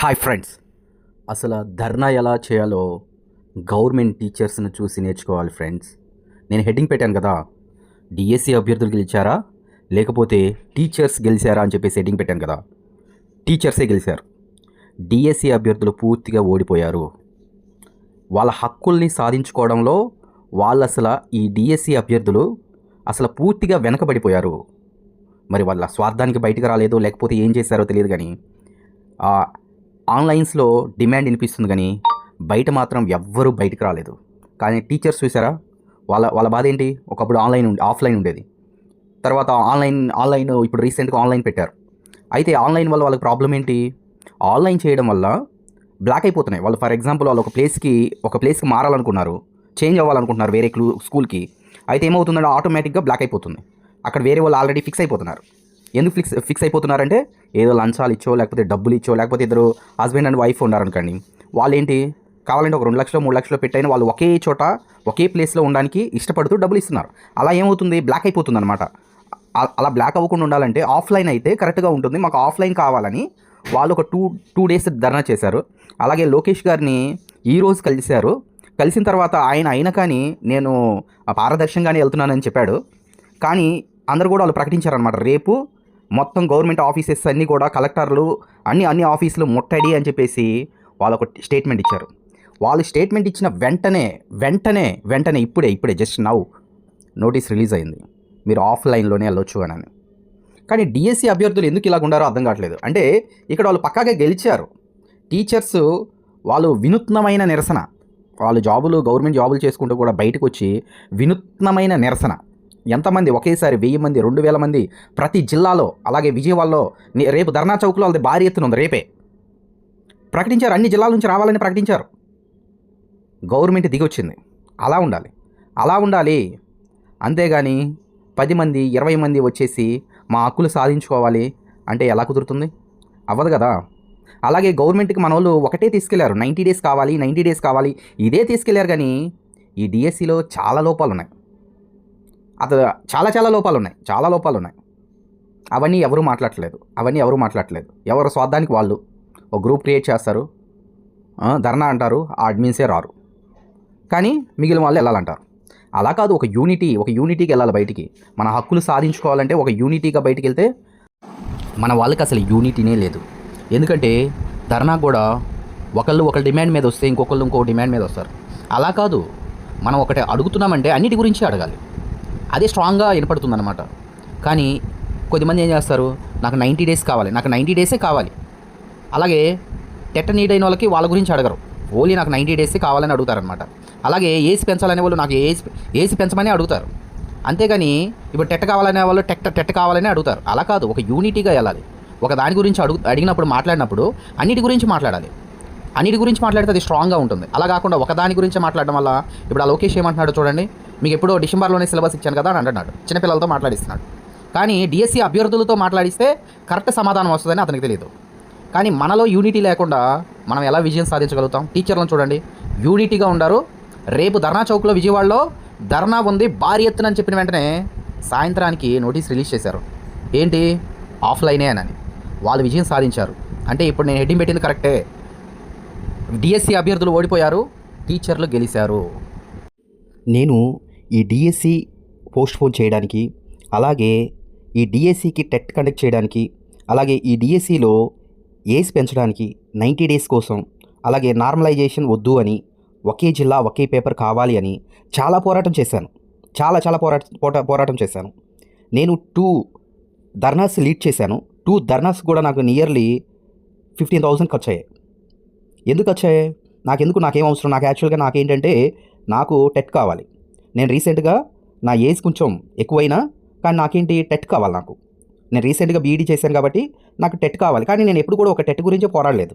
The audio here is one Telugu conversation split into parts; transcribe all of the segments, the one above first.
హాయ్ ఫ్రెండ్స్, అసలు ధర్నా ఎలా చేయాలో గవర్నమెంట్ టీచర్స్ని చూసి నేర్చుకోవాలి ఫ్రెండ్స్. నేను హెడ్డింగ్ పెట్టాను కదా, డిఎస్సి అభ్యర్థులు గెలిచారా లేకపోతే టీచర్స్ గెలిచారా అని చెప్పేసి హెడ్డింగ్ పెట్టాను కదా. టీచర్సే గెలిచారు. డిఎస్సి అభ్యర్థులు పూర్తిగా ఓడిపోయారు. వాళ్ళ హక్కుల్ని సాధించుకోవడంలో వాళ్ళు అసలు ఈ డిఎస్సి అభ్యర్థులు అసలు పూర్తిగా వెనకబడిపోయారు. మరి వాళ్ళ స్వార్థానికి బయటకు రాలేదో లేకపోతే ఏం చేశారో తెలియదు, కానీ ఆన్లైన్స్లో డిమాండ్ వినిపిస్తుంది, కానీ బయట మాత్రం ఎవ్వరూ బయటకు రాలేదు. కానీ టీచర్స్ చూసారా, వాళ్ళ బాధ ఏంటి? ఒకప్పుడు ఆఫ్లైన్ ఉండేది, తర్వాత ఆన్లైన్ ఇప్పుడు రీసెంట్గా ఆన్లైన్ పెట్టారు. అయితే ఆన్లైన్ వల్ల వాళ్ళకి ప్రాబ్లం ఏంటి? ఆన్లైన్ చేయడం వల్ల బ్లాక్ అయిపోతున్నాయి వాళ్ళు. ఫర్ ఎగ్జాంపుల్ వాళ్ళు ఒక ప్లేస్కి మారాలనుకున్నారు, చేంజ్ అవ్వాలనుకుంటున్నారు వేరే స్కూల్కి. అయితే ఏమవుతుందంటే ఆటోమేటిక్గా బ్లాక్ అయిపోతుంది. అక్కడ వేరే వాళ్ళు ఆల్రెడీ ఫిక్స్ అయిపోతున్నారు. ఎందుకు ఫిక్స్ అయిపోతున్నారంటే ఏదో లంచాలు ఇచ్చో లేకపోతే డబ్బులు ఇచ్చో, లేకపోతే ఇద్దరు హస్బెండ్ అండ్ వైఫ్ ఉన్నారనుకోండి, వాళ్ళు ఏంటి కావాలంటే ఒక 2 లక్షలు 3 లక్షలు పెట్టైన వాళ్ళు ఒకే చోట ఒకే ప్లేస్లో ఉండడానికి ఇష్టపడుతూ డబ్బులు ఇస్తున్నారు. అలా ఏమవుతుంది, బ్లాక్ అయిపోతుంది అనమాట. అలా బ్లాక్ అవ్వకుండా ఉండాలంటే ఆఫ్లైన్ అయితే కరెక్ట్గా ఉంటుంది. మాకు ఆఫ్లైన్ కావాలని వాళ్ళు ఒక టూ డేస్ ధర్నా చేశారు. అలాగే లోకేష్ గారిని ఈరోజు కలిశారు. కలిసిన తర్వాత అయినా కానీ నేను పారదర్శకంగానే వెళ్తున్నానని చెప్పాడు. కానీ అందరూ కూడా వాళ్ళు ప్రకటించారనమాట, రేపు మొత్తం గవర్నమెంట్ ఆఫీసెస్ అన్నీ కూడా కలెక్టర్లు అన్ని ఆఫీసులు ముట్టడి అని చెప్పేసి వాళ్ళు ఒక స్టేట్మెంట్ ఇచ్చారు. వాళ్ళు స్టేట్మెంట్ ఇచ్చిన వెంటనే ఇప్పుడే జస్ట్ నౌ నోటీస్ రిలీజ్ అయింది, మీరు ఆఫ్లైన్లోనే వెళ్ళొచ్చు అని. కానీ డిఎస్సి అభ్యర్థులు ఎందుకు ఇలాగ ఉండారో అర్థం కావట్లేదు. అంటే ఇక్కడ వాళ్ళు పక్కాగా గెలిచారు. టీచర్స్ వాళ్ళు వినూత్నమైన నిరసన, వాళ్ళు గవర్నమెంట్ జాబులు చేసుకుంటూ కూడా బయటకు వచ్చి వినూత్నమైన నిరసన. ఎంతమంది ఒకేసారి 1000 మంది 2000 మంది ప్రతి జిల్లాలో, అలాగే విజయవాడలో రేపు ధర్నా చౌక్లో వాళ్ళది భారీ ఎత్తున ఉంది. రేపే ప్రకటించారు, అన్ని జిల్లాల నుంచి రావాలని ప్రకటించారు. గవర్నమెంట్ దిగొచ్చింది. అలా ఉండాలి. అంతేగాని 10 మంది 20 మంది వచ్చేసి మా హక్కులు సాధించుకోవాలి అంటే ఎలా కుదురుతుంది? అవ్వదు కదా. అలాగే గవర్నమెంట్కి మన వాళ్ళు ఒకటే తీసుకెళ్లారు, 90 డేస్ కావాలి ఇదే తీసుకెళ్లారు. కానీ ఈ డిఎస్సిలో చాలా లోపాలు ఉన్నాయి. చాలా లోపాలు ఉన్నాయి. అవన్నీ ఎవరు మాట్లాడట్లేదు. ఎవరు స్వార్థానికి వాళ్ళు ఒక గ్రూప్ క్రియేట్ చేస్తారు, ధర్నా అంటారు, ఆ అడ్మిన్సే రారు, కానీ మిగిలిన వాళ్ళు వెళ్ళాలంటారు. అలా కాదు, ఒక యూనిటీకి వెళ్ళాలి బయటికి. మన హక్కులు సాధించుకోవాలంటే ఒక యూనిటీగా బయటికి వెళ్తే మన వాళ్ళకి అసలు యూనిటీనే లేదు. ఎందుకంటే ధర్నా కూడా ఒకళ్ళు డిమాండ్ మీద వస్తే ఇంకో డిమాండ్ మీద వస్తారు. అలా కాదు, మనం ఒకటి అడుగుతున్నామంటే అన్నిటి గురించి అడగాలి. అదే స్ట్రాంగ్గా వినపడుతుందన్నమాట. కానీ కొద్దిమంది ఏం చేస్తారు, నాకు 90 డేస్ కావాలి, నాకు 90 డేసే కావాలి. అలాగే టెట్ నీడ్ అయిన వాళ్ళకి వాళ్ళ గురించి అడగరు, ఓన్లీ నాకు 90 డేసే కావాలని అడుగుతారనమాట. అలాగే ఏసీ పెంచాలనే వాళ్ళు నాకు ఏసీ పెంచమని అడుగుతారు. అంతేగాని ఇప్పుడు టెట్ కావాలనే వాళ్ళు టెట్ కావాలని అడుగుతారు. అలా కాదు, ఒక యూనిటీగా వెళ్ళాలి. ఒక దాని గురించి అడిగినప్పుడు మాట్లాడినప్పుడు అన్నిటి గురించి మాట్లాడితే అది స్ట్రాంగ్గా ఉంటుంది. అలా కాకుండా ఒక దాని గురించి మాట్లాడడం వల్ల ఇప్పుడు ఆ లోకేష్ ఏమంటున్నాడు చూడండి, మీకు ఎప్పుడో డిసెంబర్లోనే సిలబస్ ఇచ్చాను కదా అని అంటున్నాడు, చిన్నపిల్లలతో మాట్లాడిస్తున్నాడు. కానీ డిఎస్సి అభ్యర్థులతో మాట్లాడిస్తే కరెక్ట్ సమాధానం వస్తుందని అతనికి తెలియదు. కానీ మనలో యూనిటీ లేకుండా మనం ఎలా విజయం సాధించగలుగుతాం? టీచర్లను చూడండి, యూనిటీగా ఉండారు. రేపు ధర్నా చౌక్లో విజయవాడలో ధర్నా ఉంది భారీ ఎత్తున అని చెప్పిన వెంటనే సాయంత్రానికి నోటీస్ రిలీజ్ చేశారు. ఏంటి, ఆఫ్లైనే అని. వాళ్ళు విజయం సాధించారు. అంటే ఇప్పుడు నేను హెడ్డింగ్ పెట్టింది కరెక్టే. డిఎస్సి అభ్యర్థులు ఓడిపోయారు, టీచర్లు గెలిచారు. నేను ఈ డిఎస్సి పోస్ట్పోన్ చేయడానికి, అలాగే ఈ డిఎస్సికి టెట్ కండక్ట్ చేయడానికి, అలాగే ఈ డిఎస్సిలో ఏజ్ పెంచడానికి 90 డేస్ కోసం, అలాగే నార్మలైజేషన్ వద్దు అని, ఒకే జిల్లా ఒకే పేపర్ కావాలి అని చాలా పోరాటం చేశాను. చాలా పోరాటం చేశాను. నేను 2 ధర్నాస్ లీడ్ చేశాను. 2 ధర్నాస్ కూడా నాకు నియర్లీ 15,000 ఖర్చు అయ్యాయి. ఎందుకు వచ్చాయి? నాకేం అవసరం? యాక్చువల్గా నాకేంటంటే నాకు టెట్ కావాలి. నేను రీసెంట్గా నా ఏజ్ కొంచెం ఎక్కువైనా కానీ నాకేంటి టెట్ కావాలి. నేను రీసెంట్గా బీఈడీ చేశాను కాబట్టి నాకు టెట్ కావాలి. కానీ నేను ఎప్పుడు కూడా ఒక టెట్ గురించి పోరాడలేదు,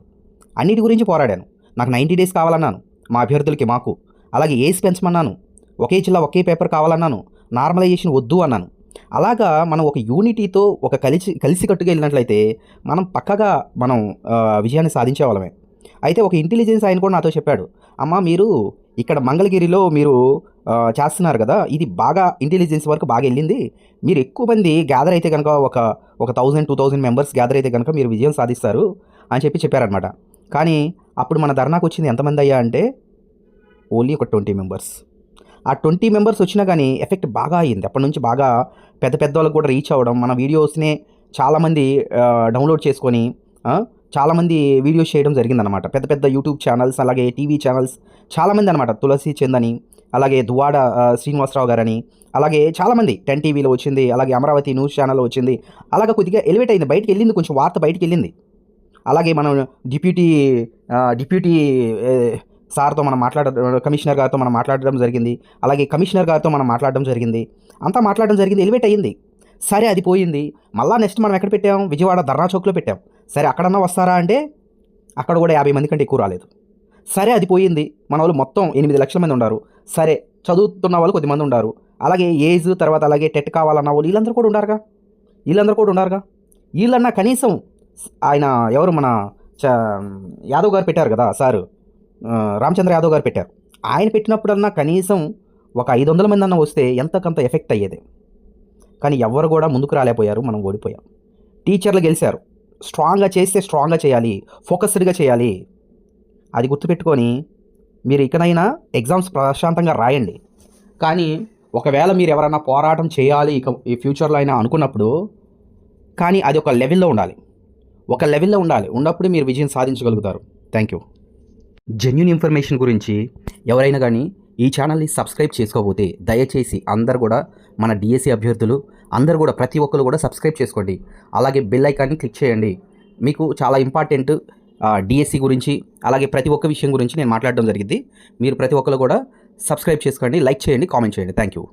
అన్నిటి గురించి పోరాడాను. నాకు 90 డేస్ కావాలన్నాను మా అభ్యర్థులకి, మాకు. అలాగే ఏజ్ పెంచమన్నాను, ఒకే జిల్లా ఒకే పేపర్ కావాలన్నాను, నార్మలైజేషన్ వద్దు అన్నాను. అలాగా మనం ఒక యూనిటీతో కలిసికట్టుగా వెళ్ళినట్లయితే మనం పక్కగా విజయాన్ని సాధించే వాళ్ళమే. అయితే ఒక ఇంటెలిజెన్స్ ఆయన కూడా నాతో చెప్పాడు, అమ్మ మీరు ఇక్కడ మంగళగిరిలో మీరు చేస్తున్నారు కదా, ఇది బాగా ఇంటెలిజెన్స్ వరకు బాగా వెళ్ళింది, మీరు ఎక్కువ మంది గ్యాదర్ అయితే కనుక ఒక 1000-2000 మెంబర్స్ గ్యాదర్ అయితే కనుక మీరు విజయం సాధిస్తారు అని చెప్పారనమాట. కానీ అప్పుడు మన ధర్నాకు వచ్చింది ఎంతమంది అయ్యా అంటే ఓన్లీ ఒక 20 మెంబర్స్. ఆ 20 మెంబర్స్ వచ్చినా కానీ ఎఫెక్ట్ బాగా అయ్యింది. అప్పటి నుంచి బాగా పెద్ద పెద్ద వాళ్ళకి కూడా రీచ్ అవ్వడం, మన వీడియోస్నే చాలామంది డౌన్లోడ్ చేసుకొని చాలామంది వీడియోస్ చేయడం జరిగిందనమాట. పెద్ద పెద్ద యూట్యూబ్ ఛానల్స్, అలాగే టీవీ ఛానల్స్ చాలామంది అనమాట. తులసి చంద్ అని, అలాగే దువ్వాడ శ్రీనివాసరావు గారని, అలాగే చాలామంది 10 టీవీలో వచ్చింది, అలాగే అమరావతి న్యూస్ ఛానల్లో వచ్చింది. అలాగే కొద్దిగా ఎలివేట్ అయింది, బయటికి వెళ్ళింది, కొంచెం వార్త బయటికి వెళ్ళింది. అలాగే మనం డిప్యూటీ సార్తో మనం కమిషనర్ గారితో మనం మాట్లాడడం జరిగింది. అలాగే కమిషనర్ గారితో మనం మాట్లాడడం జరిగింది. అంతా మాట్లాడడం జరిగింది, ఎలివేట్ అయ్యింది. సరే అది పోయింది. మళ్ళీ నెక్స్ట్ మనం ఎక్కడ పెట్టాం? విజయవాడ ధర్నా చౌక్లో పెట్టాం. సరే అక్కడన్నా వస్తారా అంటే అక్కడ కూడా 50 మంది కంటే ఎక్కువ రాలేదు. సరే అది పోయింది. మన వాళ్ళు మొత్తం 8 లక్షల మంది ఉన్నారు. సరే చదువుతున్న వాళ్ళు కొద్దిమంది ఉన్నారు. అలాగే ఏజ్ తర్వాత అలాగే టెట్ కావాలన్న వాళ్ళు వీళ్ళందరూ కూడా ఉండారుగా. వీళ్ళన్నా కనీసం ఆయన ఎవరు మన యాదవ్ గారు పెట్టారు కదా సారు, రామచంద్ర యాదవ్ గారు పెట్టారు. ఆయన పెట్టినప్పుడన్నా కనీసం ఒక 500 మంది అన్న వస్తే ఎంతకంత ఎఫెక్ట్ అయ్యేది. కానీ ఎవరు కూడా ముందుకు రాలేకపోయారు, మనం ఓడిపోయాం. టీచర్లు గెలిచారు. స్ట్రాంగ్గా చేస్తే స్ట్రాంగ్గా చేయాలి, ఫోకస్డ్గా చేయాలి. అది గుర్తుపెట్టుకొని మీరు ఇకనైనా ఎగ్జామ్స్ ప్రశాంతంగా రాయండి. కానీ ఒకవేళ మీరు ఎవరైనా పోరాటం చేయాలి ఇక ఈ ఫ్యూచర్లో అయినా అనుకున్నప్పుడు, కానీ అది ఒక లెవెల్లో ఉండాలి. ఉన్నప్పుడు మీరు విజయం సాధించగలుగుతారు. Thank you. జెన్యూన్ ఇన్ఫర్మేషన్ గురించి ఎవరైనా కానీ ఈ ఛానల్ని సబ్స్క్రైబ్ చేసుకోకపోతే దయచేసి అందరు కూడా మన డిఎస్సి అభ్యర్థులు అందరు కూడా ప్రతి ఒక్కరు కూడా సబ్స్క్రైబ్ చేసుకోండి. అలాగే బెల్ ఐకాన్ని క్లిక్ చేయండి. మీకు చాలా ఇంపార్టెంట్ డిఎస్సి గురించి అలాగే ప్రతి ఒక్క విషయం గురించి నేను మాట్లాడడం జరిగింది. మీరు ప్రతి ఒక్కరు కూడా సబ్స్క్రైబ్ చేసుకోండి, లైక్ చేయండి, కామెంట్ చేయండి. Thank you.